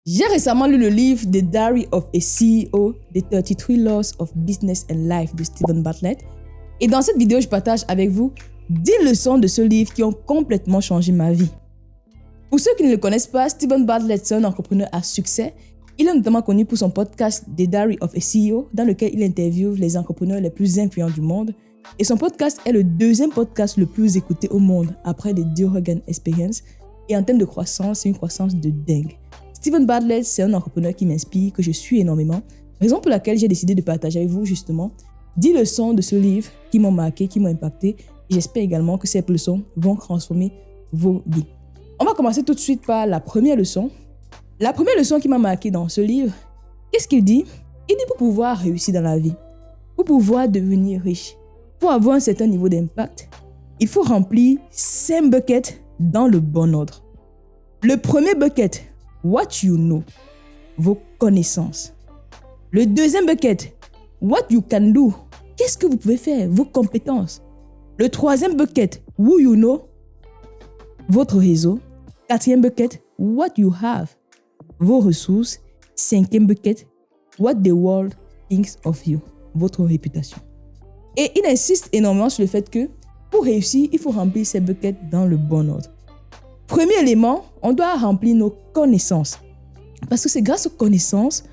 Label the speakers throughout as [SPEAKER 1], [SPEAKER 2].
[SPEAKER 1] J'ai récemment lu le livre The Diary of a CEO, The 33 Laws of Business and Life de Steven Bartlett. Et dans cette vidéo, je partage avec vous 10 leçons de ce livre qui ont complètement changé ma vie. Pour ceux qui ne le connaissent pas, Steven Bartlett est un entrepreneur à succès. Il est notamment connu pour son podcast The Diary of a CEO, dans lequel il interviewe les entrepreneurs les plus influents du monde. Et son podcast est le deuxième podcast le plus écouté au monde, après The Joe Rogan Experience. Et en termes de croissance, c'est une croissance de dingue. Steven Bartlett, c'est un entrepreneur qui m'inspire, que je suis énormément. Raison pour laquelle j'ai décidé de partager avec vous justement 10 leçons de ce livre qui m'ont marqué, qui m'ont impacté. Et j'espère également que ces leçons vont transformer vos vies. On va commencer tout de suite par la première leçon. La première leçon qui m'a marqué dans ce livre, qu'est-ce qu'il dit? Il dit pour pouvoir réussir dans la vie, pour pouvoir devenir riche, pour avoir un certain niveau d'impact, il faut remplir 5 buckets dans le bon ordre. Le premier bucket, what you know, vos connaissances. Le deuxième bucket, what you can do, qu'est-ce que vous pouvez faire, vos compétences. Le troisième bucket, who you know, votre réseau. Quatrième bucket, what you have, vos ressources. Cinquième bucket, what the world thinks of you, votre réputation. Et il insiste énormément sur le fait que pour réussir, il faut remplir ces buckets dans le bon ordre. Premier élément, on doit remplir nos connaissances. Parce que c'est grâce aux connaissances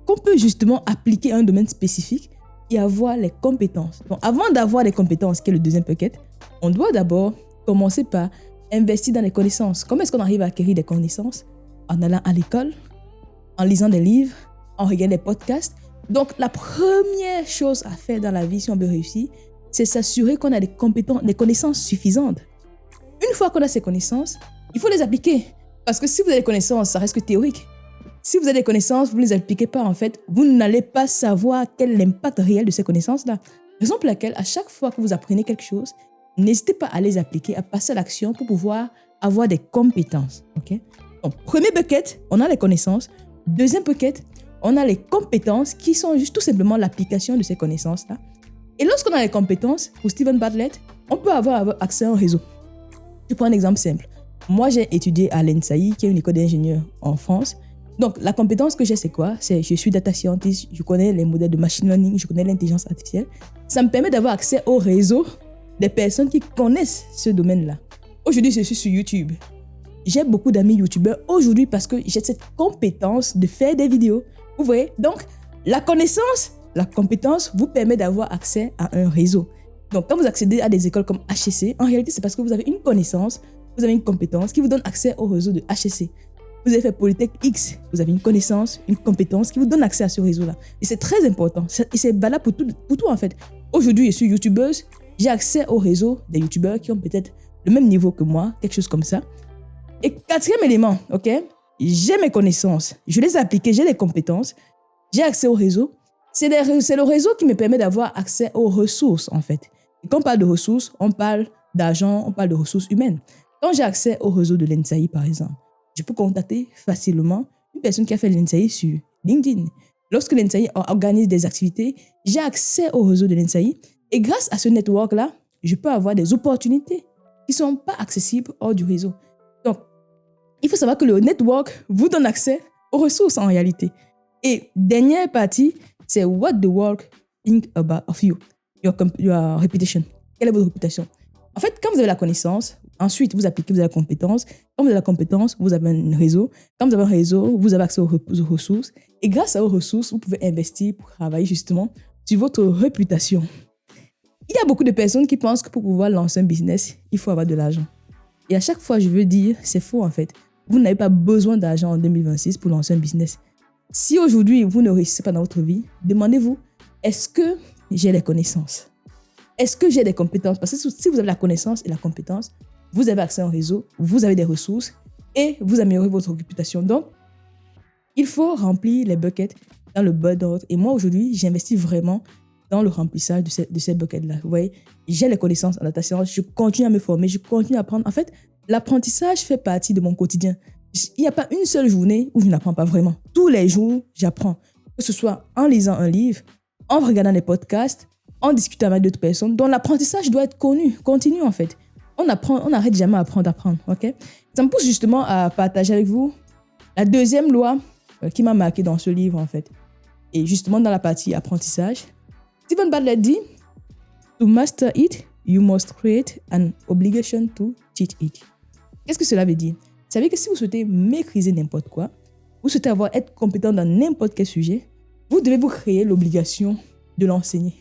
[SPEAKER 1] qu'on peut justement appliquer un domaine spécifique et avoir les compétences. Donc, avant d'avoir les compétences, qui est le deuxième bucket, on doit d'abord commencer par investir dans les connaissances. Comment est-ce qu'on arrive à acquérir des connaissances? En allant à l'école, en lisant des livres, en regardant des podcasts. Donc, la première chose à faire dans la vie si on veut réussir, c'est s'assurer qu'on a des compétences, des connaissances suffisantes. Une fois qu'on a ces connaissances, il faut les appliquer. Parce que si vous avez des connaissances, ça reste que théorique. Si vous avez des connaissances, vous ne les appliquez pas, en fait, vous n'allez pas savoir quel est l'impact réel de ces connaissances-là. Raison pour laquelle, à chaque fois que vous apprenez quelque chose, n'hésitez pas à les appliquer, à passer à l'action pour pouvoir avoir des compétences. Okay? Donc, premier bucket, on a les connaissances. Deuxième bucket, on a les compétences qui sont juste tout simplement l'application de ces connaissances-là. Et lorsqu'on a les compétences, pour Steven Bartlett, on peut avoir accès à un réseau. Je prends un exemple simple. Moi, j'ai étudié à l'ENSAI, qui est une école d'ingénieurs en France. Donc, la compétence que j'ai, c'est quoi? C'est je suis data scientist, je connais les modèles de machine learning, je connais l'intelligence artificielle. Ça me permet d'avoir accès au réseau des personnes qui connaissent ce domaine-là. Aujourd'hui, je suis sur YouTube. J'ai beaucoup d'amis YouTubeurs aujourd'hui parce que j'ai cette compétence de faire des vidéos. Vous voyez? Donc, la connaissance, la compétence vous permet d'avoir accès à un réseau. Donc, quand vous accédez à des écoles comme HEC, en réalité, c'est parce que vous avez une connaissance, vous avez une compétence qui vous donne accès au réseau de HEC. Vous avez fait Polytech X, vous avez une connaissance, une compétence qui vous donne accès à ce réseau-là. Et c'est très important. Et c'est valable pour tout, en fait. Aujourd'hui, je suis YouTubeuse, j'ai accès au réseau des YouTubeurs qui ont peut-être le même niveau que moi, quelque chose comme ça. Et quatrième élément, ok, j'ai mes connaissances, je les ai appliquées, j'ai les compétences, j'ai accès au réseau. C'est le réseau qui me permet d'avoir accès aux ressources, en fait. Et quand on parle de ressources, on parle d'argent, on parle de ressources humaines. Quand j'ai accès au réseau de l'ENSAI, par exemple, je peux contacter facilement une personne qui a fait l'ENSAI sur LinkedIn. Lorsque l'ENSAI organise des activités, j'ai accès au réseau de l'ENSAI. Et grâce à ce network-là, je peux avoir des opportunités qui ne sont pas accessibles hors du réseau. Donc, il faut savoir que le network vous donne accès aux ressources en réalité. Et dernière partie, c'est what the world think about of you, your reputation. Quelle est votre réputation? En fait, quand vous avez la connaissance, ensuite vous appliquez, vous avez la compétence. Quand vous avez la compétence, vous avez un réseau. Quand vous avez un réseau, vous avez accès aux ressources. Et grâce aux ressources, vous pouvez investir pour travailler justement sur votre réputation. Il y a beaucoup de personnes qui pensent que pour pouvoir lancer un business, il faut avoir de l'argent. Et à chaque fois, je veux dire, c'est faux en fait. Vous n'avez pas besoin d'argent en 2026 pour lancer un business. Si aujourd'hui, vous ne réussissez pas dans votre vie, demandez-vous, est-ce que j'ai les connaissances? Est-ce que j'ai des compétences? Parce que si vous avez la connaissance et la compétence, vous avez accès à un réseau, vous avez des ressources et vous améliorez votre réputation. Donc, il faut remplir les buckets dans le bon ordre. Et moi, aujourd'hui, j'investis vraiment dans le remplissage de ces buckets-là. Vous voyez, j'ai les connaissances en data science, je continue à me former, je continue à apprendre. En fait, l'apprentissage fait partie de mon quotidien. Il n'y a pas une seule journée où je n'apprends pas vraiment. Tous les jours, j'apprends. Que ce soit en lisant un livre, en regardant des podcasts, en discutant avec d'autres personnes. Donc, l'apprentissage doit être continu en fait. On n'arrête jamais à apprendre, ok? Ça me pousse justement à partager avec vous la deuxième loi qui m'a marqué dans ce livre, en fait. Et justement, dans la partie apprentissage, Stephen Bartlett dit « To master it, you must create an obligation to teach it. » Qu'est-ce que cela veut dire? Ça veut dire que si vous souhaitez maîtriser n'importe quoi, vous souhaitez être compétent dans n'importe quel sujet, vous devez vous créer l'obligation de l'enseigner.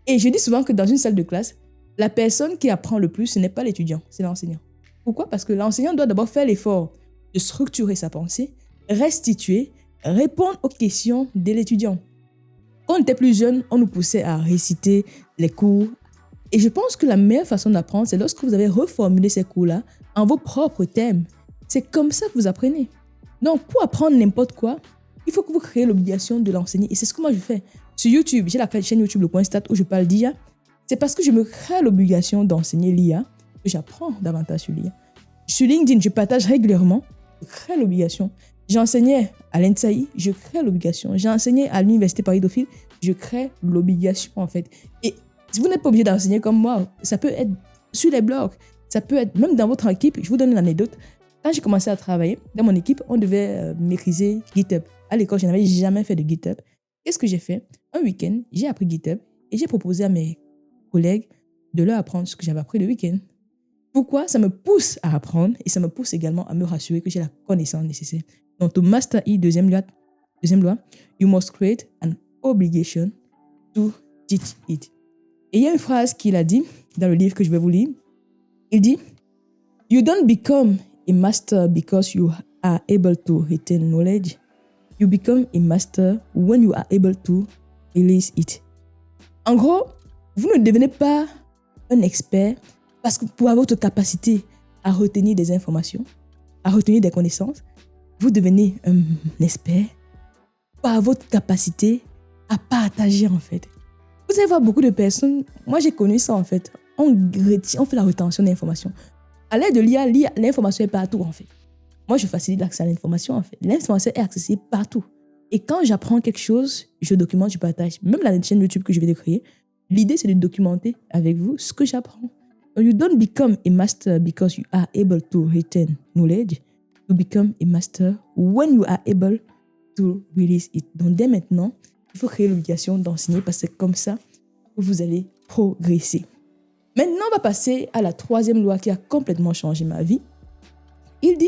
[SPEAKER 1] Et je dis souvent que dans une salle de classe, la personne qui apprend le plus, ce n'est pas l'étudiant, c'est l'enseignant. Pourquoi? Parce que l'enseignant doit d'abord faire l'effort de structurer sa pensée, restituer, répondre aux questions de l'étudiant. Quand on était plus jeune, on nous poussait à réciter les cours. Et je pense que la meilleure façon d'apprendre, c'est lorsque vous avez reformulé ces cours-là en vos propres thèmes. C'est comme ça que vous apprenez. Donc, pour apprendre n'importe quoi, il faut que vous créez l'obligation de l'enseigner. Et c'est ce que moi je fais. Sur YouTube, j'ai la chaîne YouTube Le Coin Stat où je parle d'IA. C'est parce que je me crée l'obligation d'enseigner l'IA que j'apprends davantage sur l'IA. Sur LinkedIn, je partage régulièrement. Je crée l'obligation. J'enseignais à l'ENSAI, je crée l'obligation. J'ai enseigné à l'Université Paris-Dauphine, je crée l'obligation en fait. Et si vous n'êtes pas obligé d'enseigner comme moi, ça peut être sur les blogs, ça peut être même dans votre équipe. Je vous donne une anecdote. Quand j'ai commencé à travailler, dans mon équipe, on devait maîtriser GitHub. À l'école, je n'avais jamais fait de GitHub. Qu'est-ce que j'ai fait? Un week-end, j'ai appris GitHub et j'ai proposé à mes collègues de leur apprendre ce que j'avais appris le week-end. Pourquoi? Ça me pousse à apprendre et ça me pousse également à me rassurer que j'ai la connaissance nécessaire. Donc, to master it, deuxième loi, you must create an obligation to teach it. Et il y a une phrase qu'il a dit dans le livre que je vais vous lire. Il dit, you don't become a master because you are able to retain knowledge. You become a master when you are able to release it. En gros, vous ne devenez pas un expert parce que pour avoir votre capacité à retenir des informations, à retenir des connaissances, vous devenez un expert par votre capacité à partager en fait. Vous allez voir beaucoup de personnes, moi j'ai connu ça en fait, on fait la rétention d'informations. À l'aide de l'IA, l'information est partout en fait. Moi je facilite l'accès à l'information en fait. L'information est accessible partout. Et quand j'apprends quelque chose, je documente, je partage. Même la chaîne YouTube que je vais créer, l'idée c'est de documenter avec vous ce que j'apprends. You don't become a master because you are able to retain knowledge. You become a master when you are able to release it. Donc dès maintenant, il faut créer l'obligation d'enseigner parce que c'est comme ça que vous allez progresser. Maintenant, on va passer à la troisième loi qui a complètement changé ma vie. Il dit,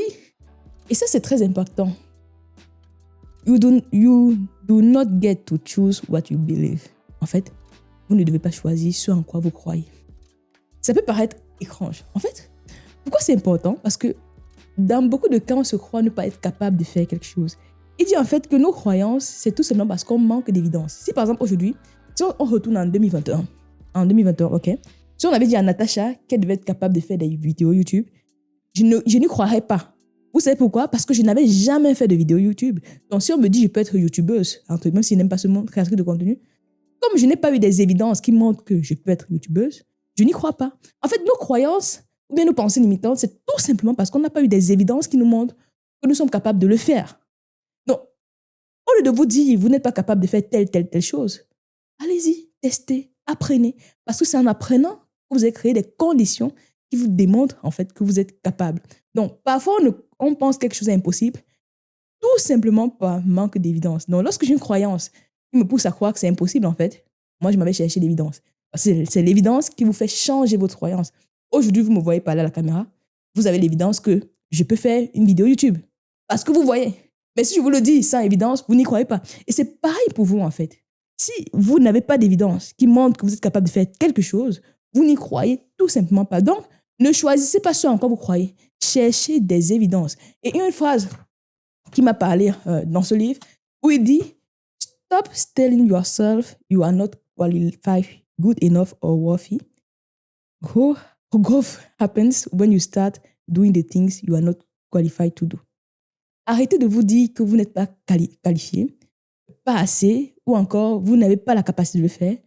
[SPEAKER 1] et ça c'est très important, you do not get to choose what you believe. En fait, vous ne devez pas choisir ce en quoi vous croyez. Ça peut paraître étrange. En fait, pourquoi c'est important? Parce que dans beaucoup de cas, on se croit ne pas être capable de faire quelque chose. Il dit en fait que nos croyances, c'est tout simplement parce qu'on manque d'évidence. Si par exemple aujourd'hui, si on retourne en 2021, ok, si on avait dit à Natacha qu'elle devait être capable de faire des vidéos YouTube, je n'y croirais pas. Vous savez pourquoi? Parce que je n'avais jamais fait de vidéo YouTube. Donc si on me dit je peux être youtubeuse, même si je n'aime pas ce monde, créatrice de contenu, comme je n'ai pas eu des évidences qui montrent que je peux être youtubeuse, je n'y crois pas. En fait, nos croyances ou bien nos pensées limitantes, c'est tout simplement parce qu'on n'a pas eu des évidences qui nous montrent que nous sommes capables de le faire. Donc, au lieu de vous dire, vous n'êtes pas capable de faire telle chose, allez-y, testez, apprenez. Parce que c'est en apprenant que vous allez créer des conditions qui vous démontrent en fait que vous êtes capable. Donc, parfois, on pense quelque chose d'impossible, tout simplement par manque d'évidence. Donc, lorsque j'ai une croyance qui me pousse à croire que c'est impossible, en fait, moi, je m'avais cherché l'évidence. C'est l'évidence qui vous fait changer votre croyance. Aujourd'hui, vous me voyez parler à la caméra, vous avez l'évidence que je peux faire une vidéo YouTube. Parce que vous voyez. Mais si je vous le dis sans évidence, vous n'y croyez pas. Et c'est pareil pour vous, en fait. Si vous n'avez pas d'évidence qui montre que vous êtes capable de faire quelque chose, vous n'y croyez tout simplement pas. Donc, ne choisissez pas ce en quoi vous croyez. Cherchez des évidences. Et une phrase qui m'a parlé dans ce livre, où il dit « Stop telling yourself you are not qualified, good enough or worthy. Growth happens when you start doing the things you are not qualified to do. » Arrêtez de vous dire que vous n'êtes pas qualifié, pas assez, ou encore vous n'avez pas la capacité de le faire.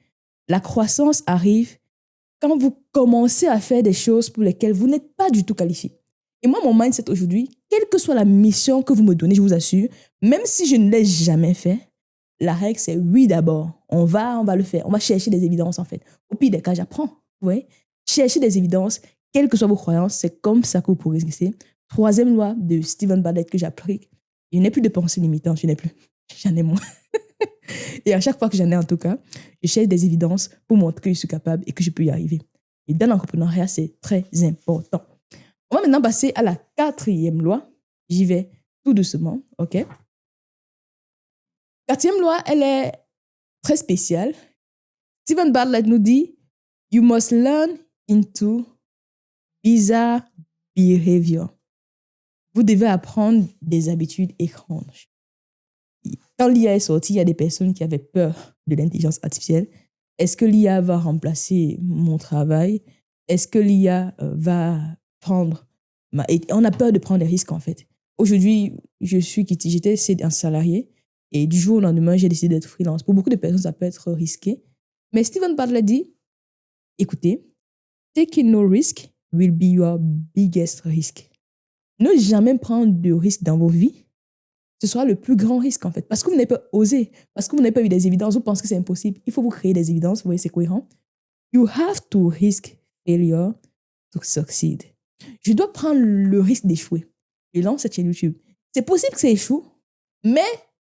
[SPEAKER 1] La croissance arrive quand vous commencez à faire des choses pour lesquelles vous n'êtes pas du tout qualifié. Et moi, mon mindset aujourd'hui, quelle que soit la mission que vous me donnez, je vous assure, même si je ne l'ai jamais fait, la règle, c'est oui d'abord. On va le faire. On va chercher des évidences, en fait. Au pire des cas, j'apprends. Vous voyez? Cherchez des évidences, quelles que soient vos croyances, c'est comme ça que vous progressez. Troisième loi de Stephen Bartlett que j'applique. Je n'ai plus de pensées limitantes, je n'ai plus. J'en ai moins. Et à chaque fois que j'en ai, en tout cas, je cherche des évidences pour montrer que je suis capable et que je peux y arriver. Et dans l'entrepreneuriat, c'est très important. On va maintenant passer à la 4e loi. J'y vais tout doucement, OK? 4e loi, elle est très spéciale. Stephen Bartlett nous dit, you must learn into bizarre behavior. Vous devez apprendre des habitudes étranges. Quand l'IA est sortie, il y a des personnes qui avaient peur de l'intelligence artificielle. Est-ce que l'IA va remplacer mon travail? Est-ce que l'IA va prendre... Et on a peur de prendre des risques, en fait. Aujourd'hui, j'étais un salarié et du jour au lendemain, j'ai décidé d'être freelance. Pour beaucoup de personnes, ça peut être risqué. Mais Stephen Bartlett dit, écoutez, taking no risk will be your biggest risk. Ne jamais prendre de risques dans vos vies, ce sera le plus grand risque, en fait. Parce que vous n'avez pas osé, parce que vous n'avez pas eu des évidences, vous pensez que c'est impossible. Il faut vous créer des évidences, vous voyez, c'est cohérent. You have to risk failure to succeed. Je dois prendre le risque d'échouer. Je lance cette chaîne YouTube. C'est possible que ça échoue, mais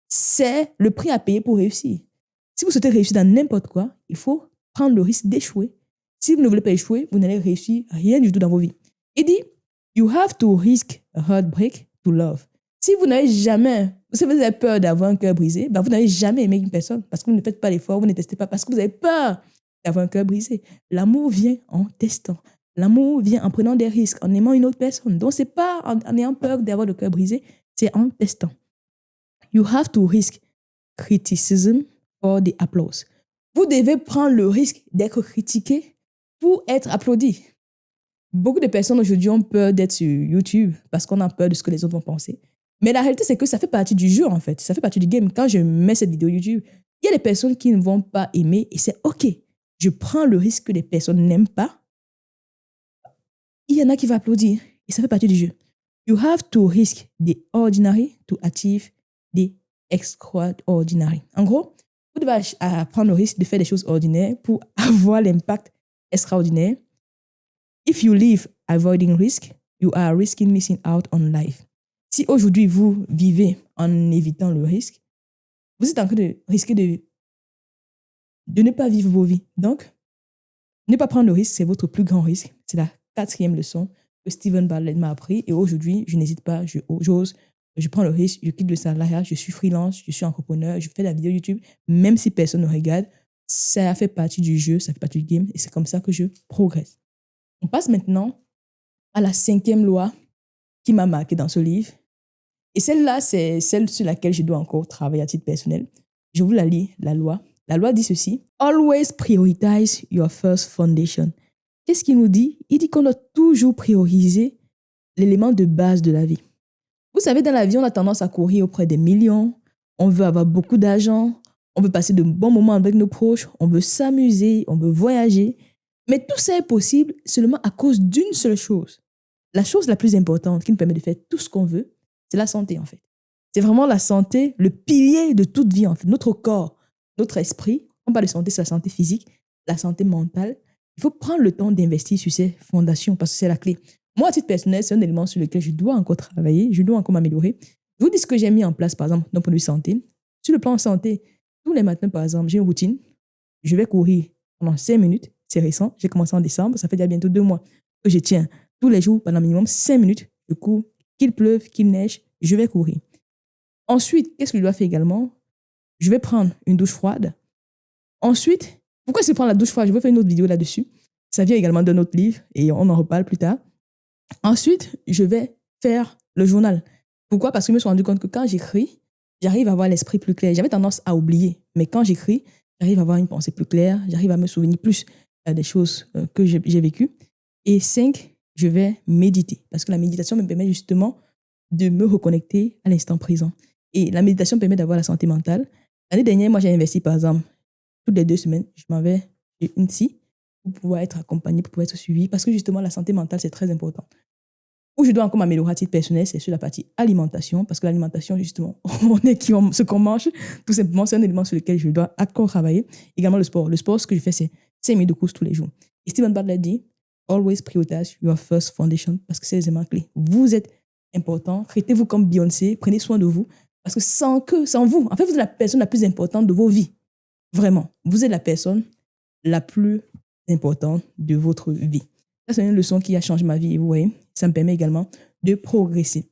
[SPEAKER 1] c'est le prix à payer pour réussir. Si vous souhaitez réussir dans n'importe quoi, il faut prendre le risque d'échouer. Si vous ne voulez pas échouer, vous n'allez réussir rien du tout dans vos vies. Il dit, you have to risk a heartbreak to love. Si vous n'avez jamais, si vous avez peur d'avoir un cœur brisé, vous n'avez jamais aimé une personne parce que vous ne faites pas l'effort, vous ne testez pas parce que vous avez peur d'avoir un cœur brisé. L'amour vient en testant. L'amour vient en prenant des risques, en aimant une autre personne. Donc, ce n'est pas en ayant peur d'avoir le cœur brisé, c'est en testant. You have to risk criticism for the applause. Vous devez prendre le risque d'être critiqué pour être applaudi. Beaucoup de personnes aujourd'hui ont peur d'être sur YouTube parce qu'on a peur de ce que les autres vont penser. Mais la réalité, c'est que ça fait partie du jeu, en fait. Ça fait partie du game. Quand je mets cette vidéo YouTube, il y a des personnes qui ne vont pas aimer et c'est OK. Je prends le risque que les personnes n'aiment pas. Il y en a qui vont applaudir et ça fait partie du jeu. You have to risk the ordinary to achieve the extraordinary. En gros, vous devez prendre le risque de faire des choses ordinaires pour avoir l'impact extraordinaire. If you live avoiding risk, you are risking missing out on life. Si aujourd'hui vous vivez en évitant le risque, vous êtes en train de risquer de ne pas vivre vos vies. Donc, ne pas prendre le risque, c'est votre plus grand risque. C'est la 4e leçon que Stephen Bartlett m'a appris. Et aujourd'hui, je n'hésite pas, j'ose, je prends le risque, je quitte le salariat, je suis freelance, je suis entrepreneur, je fais de la vidéo YouTube, même si personne ne regarde. Ça fait partie du jeu, ça fait partie du game et c'est comme ça que je progresse. On passe maintenant à la 5e loi qui m'a marqué dans ce livre. Et celle-là, c'est celle sur laquelle je dois encore travailler à titre personnel. Je vous la lis, la loi. La loi dit ceci. Always prioritize your first foundation. Qu'est-ce qu'il nous dit? Il dit qu'on doit toujours prioriser l'élément de base de la vie. Vous savez, dans la vie, on a tendance à courir auprès des millions. On veut avoir beaucoup d'argent. On veut passer de bons moments avec nos proches. On veut s'amuser. On veut voyager. Mais tout ça est possible seulement à cause d'une seule chose. La chose la plus importante qui nous permet de faire tout ce qu'on veut, c'est la santé, en fait. C'est vraiment la santé, le pilier de toute vie, en fait. Notre corps, notre esprit. On parle de santé, c'est la santé physique, la santé mentale. Il faut prendre le temps d'investir sur ces fondations parce que c'est la clé. Moi, à titre personnel, c'est un élément sur lequel je dois encore travailler, je dois encore m'améliorer. Je vous dis ce que j'ai mis en place, par exemple, d'un point de vue santé. Sur le plan santé, tous les matins, par exemple, j'ai une routine. Je vais courir pendant 5 minutes. C'est récent. J'ai commencé en décembre. Ça fait déjà bientôt 2 mois que je tiens tous les jours pendant minimum 5 minutes. Je cours. Qu'il pleuve, qu'il neige, je vais courir. Ensuite, qu'est-ce que je dois faire également? Je vais prendre une douche froide. Ensuite, pourquoi je prends la douche froide? Je vais faire une autre vidéo là-dessus. Ça vient également d'un autre livre et on en reparle plus tard. Ensuite, je vais faire le journal. Pourquoi? Parce que je me suis rendu compte que quand j'écris, j'arrive à avoir l'esprit plus clair. J'avais tendance à oublier. Mais quand j'écris, j'arrive à avoir une pensée plus claire. J'arrive à me souvenir plus des choses que j'ai vécues. Et 5, je vais méditer. Parce que la méditation me permet justement de me reconnecter à l'instant présent. Et la méditation permet d'avoir la santé mentale. L'année dernière, moi, j'ai investi, par exemple, toutes les 2 semaines, je m'en vais chez une psy pour pouvoir être accompagnée, pour pouvoir être suivie. Parce que justement, la santé mentale, c'est très important. Où je dois encore m'améliorer à titre personnel, c'est sur la partie alimentation. Parce que l'alimentation, justement, ce qu'on mange, tout simplement, c'est un élément sur lequel je dois encore travailler. Également le sport. Le sport, ce que je fais, c'est 5 minutes de course tous les jours. Et Stephen Bartlett dit, always prioritize your first foundation, parce que c'est les éléments clés. Vous êtes important. Traitez-vous comme Beyoncé. Prenez soin de vous. Parce que sans vous, en fait, vous êtes la personne la plus importante de vos vies. Vraiment. Vous êtes la personne la plus importante de votre vie. Ça, c'est une leçon qui a changé ma vie. Et vous voyez, ça me permet également de progresser.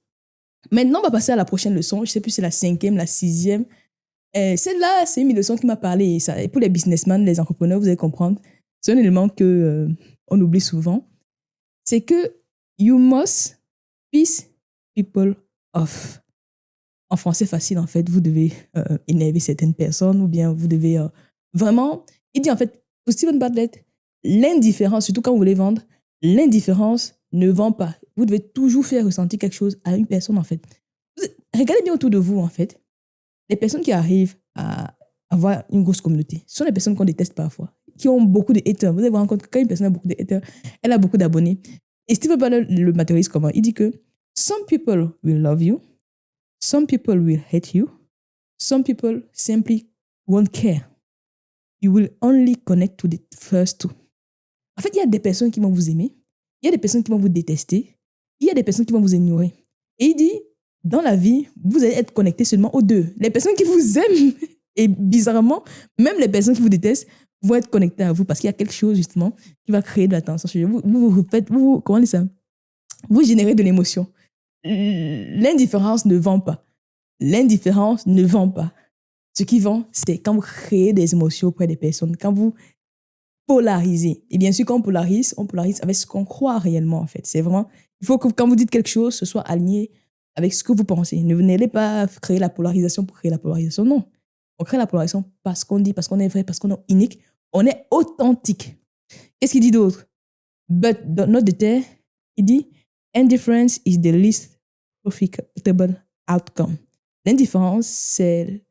[SPEAKER 1] Maintenant, on va passer à la prochaine leçon. Je ne sais plus si c'est la 5e, la 6e. Celle-là, c'est une leçon qui m'a parlé. Et pour les businessmen, les entrepreneurs, vous allez comprendre. C'est un élément que on oublie souvent. C'est que you must piss people off. En français facile, en fait, vous devez énerver certaines personnes ou bien vous devez vraiment... Il dit en fait, pour Steven Bartlett, l'indifférence, surtout quand vous voulez vendre, l'indifférence ne vend pas. Vous devez toujours faire ressentir quelque chose à une personne, en fait. Regardez bien autour de vous, en fait. Les personnes qui arrivent à avoir une grosse communauté, ce sont les personnes qu'on déteste parfois, qui ont beaucoup de haters. Vous allez vous rendre compte que quand une personne a beaucoup de haters, elle a beaucoup d'abonnés. Et Steven Bartlett le matérialise comment? Il dit que some people will love you, some people will hate you, some people simply won't care. You will only connect to the first two. En fait, il y a des personnes qui vont vous aimer, il y a des personnes qui vont vous détester, il y a des personnes qui vont vous ignorer. Et il dit, dans la vie, vous allez être connecté seulement aux deux. Les personnes qui vous aiment, et bizarrement, même les personnes qui vous détestent, vont être connectées à vous parce qu'il y a quelque chose, justement, qui va créer de la tension. Comment on dit ça? Vous générez de l'émotion. L'indifférence ne vend pas. L'indifférence ne vend pas. Ce qui vend, c'est quand vous créez des émotions auprès des personnes, quand vous polarisez. Et bien sûr, quand on polarise avec ce qu'on croit réellement, en fait. C'est vraiment, il faut que quand vous dites quelque chose, ce soit aligné avec ce que vous pensez. Ne venez pas créer la polarisation pour créer la polarisation, non. On crée la polarisation parce qu'on dit, parce qu'on est vrai, parce qu'on est unique. On est authentique. Qu'est-ce qu'il dit d'autre? But not the terre, il dit, indifference is the least profitable outcome. L'indifférence, c'est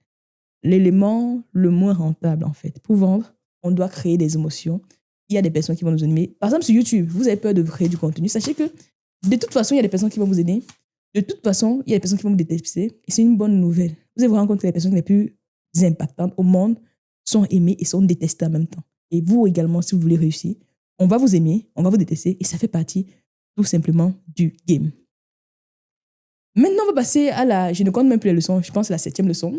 [SPEAKER 1] l'élément le moins rentable, en fait. Pour vendre, on doit créer des émotions. Il y a des personnes qui vont nous animer. Par exemple, sur YouTube, vous avez peur de créer du contenu. Sachez que, de toute façon, il y a des personnes qui vont vous aider. De toute façon, il y a des personnes qui vont vous détester. Et c'est une bonne nouvelle. Vous allez vous rendre compte que les personnes les plus impactantes au monde sont aimées et sont détestées en même temps. Et vous également, si vous voulez réussir, on va vous aimer, on va vous détester. Et ça fait partie, tout simplement, du game. Maintenant, on va passer à je ne compte même plus les leçons, je pense que c'est la 7e leçon,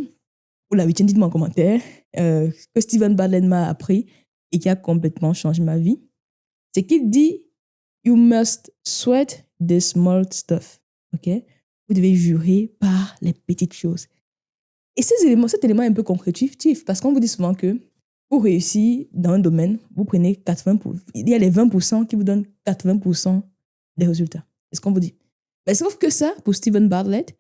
[SPEAKER 1] ou la 8e, dites-moi en commentaire, que Steven Bartlett m'a appris et qui a complètement changé ma vie. C'est qu'il dit, you must sweat the small stuff. Ok? Vous devez jurer par les petites choses. Et cet élément est un peu concrétif, parce qu'on vous dit souvent que pour réussir dans un domaine, vous prenez 80%, il y a les 20% qui vous donnent 80% des résultats. C'est ce qu'on vous dit. Mais sauf que ça, pour Steven Bartlett,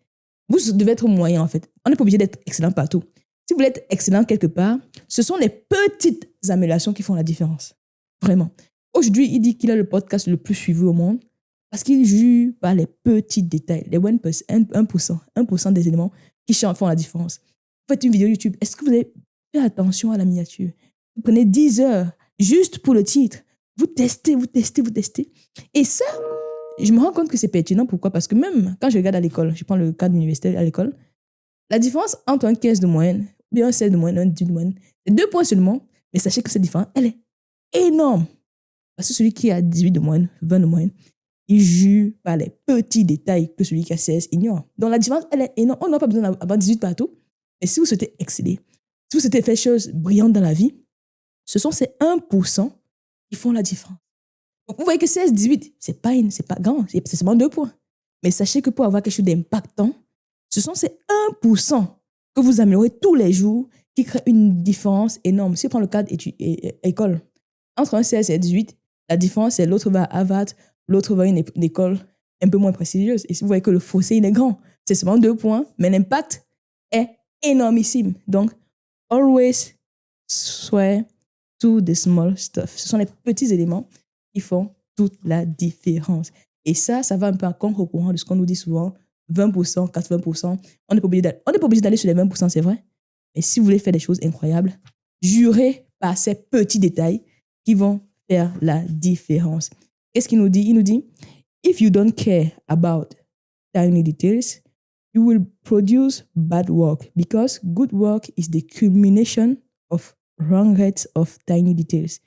[SPEAKER 1] vous devez être moyen, en fait. On n'est pas obligé d'être excellent partout. Si vous voulez être excellent quelque part, ce sont les petites améliorations qui font la différence. Vraiment. Aujourd'hui, il dit qu'il a le podcast le plus suivi au monde parce qu'il juge par les petits détails, les 1% des éléments qui font la différence. Vous faites une vidéo YouTube, est-ce que vous avez fait attention à la miniature? Vous prenez 10 heures juste pour le titre. Vous testez. Et ça, je me rends compte que c'est pertinent. Pourquoi? Parce que même quand je regarde à l'école, je prends le cadre universitaire à l'école, la différence entre un 15 de moyenne, ou bien un 16 de moyenne, un 18 de moyenne, c'est 2 points seulement, mais sachez que cette différence, elle est énorme. Parce que celui qui a 18 de moyenne, 20 de moyenne, il juge par les petits détails que celui qui a 16 ignore. Donc la différence, elle est énorme. On n'a pas besoin d'avoir 18 partout. Mais si vous souhaitez exceller, si vous souhaitez faire des choses brillantes dans la vie, ce sont ces 1% qui font la différence. Donc vous voyez que 16, 18, c'est pas grand, c'est seulement 2 points. Mais sachez que pour avoir quelque chose d'impactant, ce sont ces 1% que vous améliorez tous les jours qui créent une différence énorme. Si on prend le cadre école, entre un 16 et un 18, la différence, c'est l'autre va à Harvard, l'autre va à une école un peu moins prestigieuse. Et si vous voyez que le fossé, il est grand. C'est seulement 2 points, mais l'impact est énormissime. Donc, always swear to the small stuff. Ce sont les petits éléments qui font toute la différence. Et ça va un peu à contre-courant de ce qu'on nous dit souvent, 20%, 80%. On n'est pas obligé d'aller sur les 20%, c'est vrai. Mais si vous voulez faire des choses incroyables, jurez par ces petits détails qui vont faire la différence. Qu'est-ce qu'il nous dit? Il nous dit, if you don't care about tiny details, you will produce bad work because good work is the culmination of hundreds of tiny details.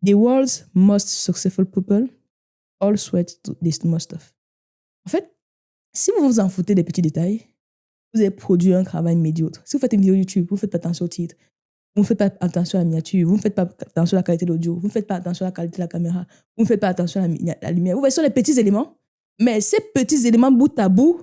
[SPEAKER 1] The world's most successful people all sweat to this small stuff. En fait, Si vous vous en foutez des petits détails, vous avez produit un travail médiocre. Si vous faites une vidéo YouTube, vous ne faites pas attention au titre, vous ne faites pas attention à la miniature, vous ne faites pas attention à la qualité de l'audio, vous ne faites pas attention à la qualité de la caméra, vous ne faites pas attention à la lumière. Vous voyez, ce sont les petits éléments, mais ces petits éléments bout à bout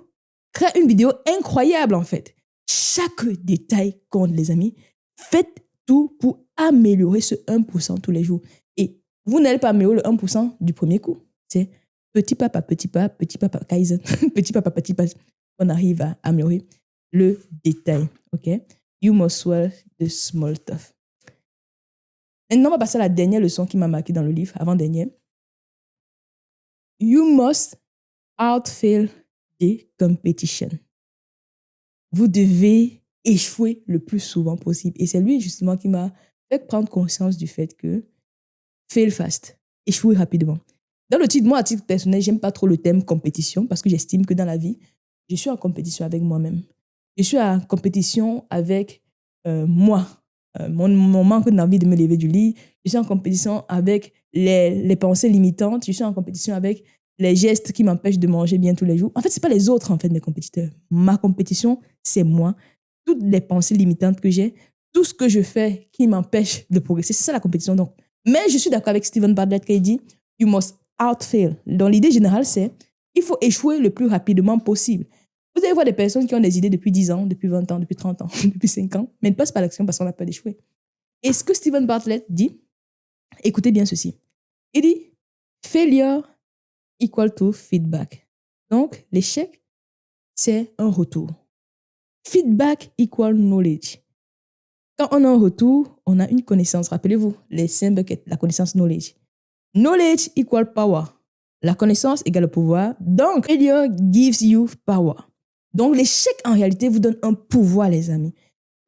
[SPEAKER 1] créent une vidéo incroyable en fait. Chaque détail compte, les amis. Faites tout pour améliorer ce 1% tous les jours. Et vous n'allez pas améliorer le 1% du premier coup. C'est petit pas, Kaizen, petit pas, on arrive à améliorer le détail. OK? You must swallow the small stuff. Maintenant, on va passer à la dernière leçon qui m'a marqué dans le livre, avant-dernière. You must outfail the competition. Vous devez échouer le plus souvent possible. Et c'est lui, justement, qui m'a fait prendre conscience du fait que fail fast, échouer rapidement. Dans le titre, moi, à titre personnel, j'aime pas trop le thème compétition parce que j'estime que dans la vie, je suis en compétition avec moi-même. Je suis en compétition avec moi, mon manque d'envie de me lever du lit. Je suis en compétition avec les pensées limitantes. Je suis en compétition avec les gestes qui m'empêchent de manger bien tous les jours. En fait, ce n'est pas les autres, en fait, mes compétiteurs. Ma compétition, c'est moi. Toutes les pensées limitantes que j'ai, tout ce que je fais qui m'empêche de progresser, c'est ça la compétition. Donc, mais je suis d'accord avec Steven Bartlett qui dit « You must outfail ». Donc, l'idée générale, c'est il faut échouer le plus rapidement possible. Vous allez voir des personnes qui ont des idées depuis 10 ans, depuis 20 ans, depuis 30 ans, depuis 5 ans, mais ne passent pas à l'action parce qu'on a peur d'échouer. Et ce que Steven Bartlett dit, écoutez bien ceci. Il dit « Failure equal to feedback ». Donc, l'échec, c'est un retour. Feedback equal knowledge. Quand on a un retour, on a une connaissance. Rappelez-vous, les 5 buckets, la connaissance knowledge. Knowledge equal power. La connaissance égale le pouvoir. Donc, failure gives you power. Donc, l'échec, en réalité, vous donne un pouvoir, les amis.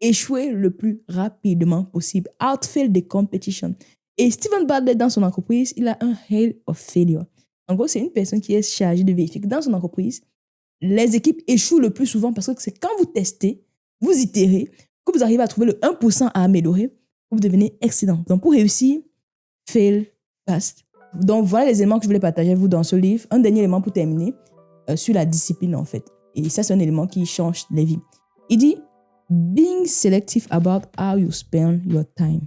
[SPEAKER 1] Échouez le plus rapidement possible. Outfail the competition. Et Steven Bartlett, dans son entreprise, il a un hail of failure. En gros, c'est une personne qui est chargée de vérifier que dans son entreprise, les équipes échouent le plus souvent parce que c'est quand vous testez, vous itérez, que vous arrivez à trouver le 1% à améliorer, vous devenez excellent. Donc, pour réussir, fail fast. Donc, voilà les éléments que je voulais partager avec vous dans ce livre. Un dernier élément pour terminer, sur la discipline, en fait. Et ça, c'est un élément qui change les vies. Il dit, being selective about how you spend your time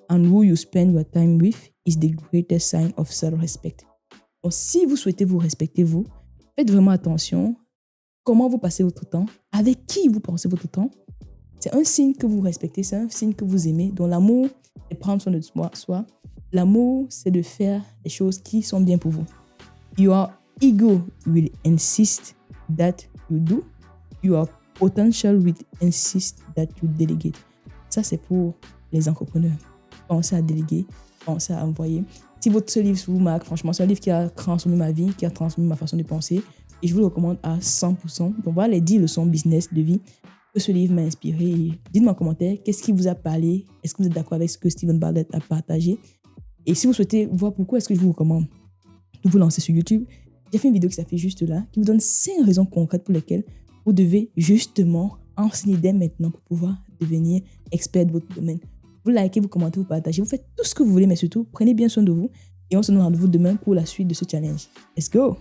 [SPEAKER 1] and who you spend your time with is the greatest sign of self-respect. Donc, si vous souhaitez vous respecter, vous, faites vraiment attention comment vous passez votre temps, avec qui vous passez votre temps. C'est un signe que vous respectez, c'est un signe que vous aimez. Donc, l'amour, c'est prendre soin de soi. L'amour, c'est de faire des choses qui sont bien pour vous. Your ego will insist that you do. Your potential will insist that you delegate. Ça, c'est pour les entrepreneurs. Pensez à déléguer, pensez à envoyer. Si votre livre vous marque, franchement, c'est un livre qui a transformé ma vie, qui a transformé ma façon de penser. Et je vous le recommande à 100%. Donc, voilà les 10 leçons business de vie que ce livre m'a inspiré. Dites-moi en commentaire, qu'est-ce qui vous a parlé? Est-ce que vous êtes d'accord avec ce que Steven Bartlett a partagé? Et si vous souhaitez voir pourquoi est-ce que je vous recommande de vous lancer sur YouTube, j'ai fait une vidéo qui s'affiche juste là, qui vous donne 5 raisons concrètes pour lesquelles vous devez justement enseigner dès maintenant pour pouvoir devenir expert de votre domaine. Vous likez, vous commentez, vous partagez, vous faites tout ce que vous voulez, mais surtout, prenez bien soin de vous. Et on se donne rendez-vous demain pour la suite de ce challenge. Let's go!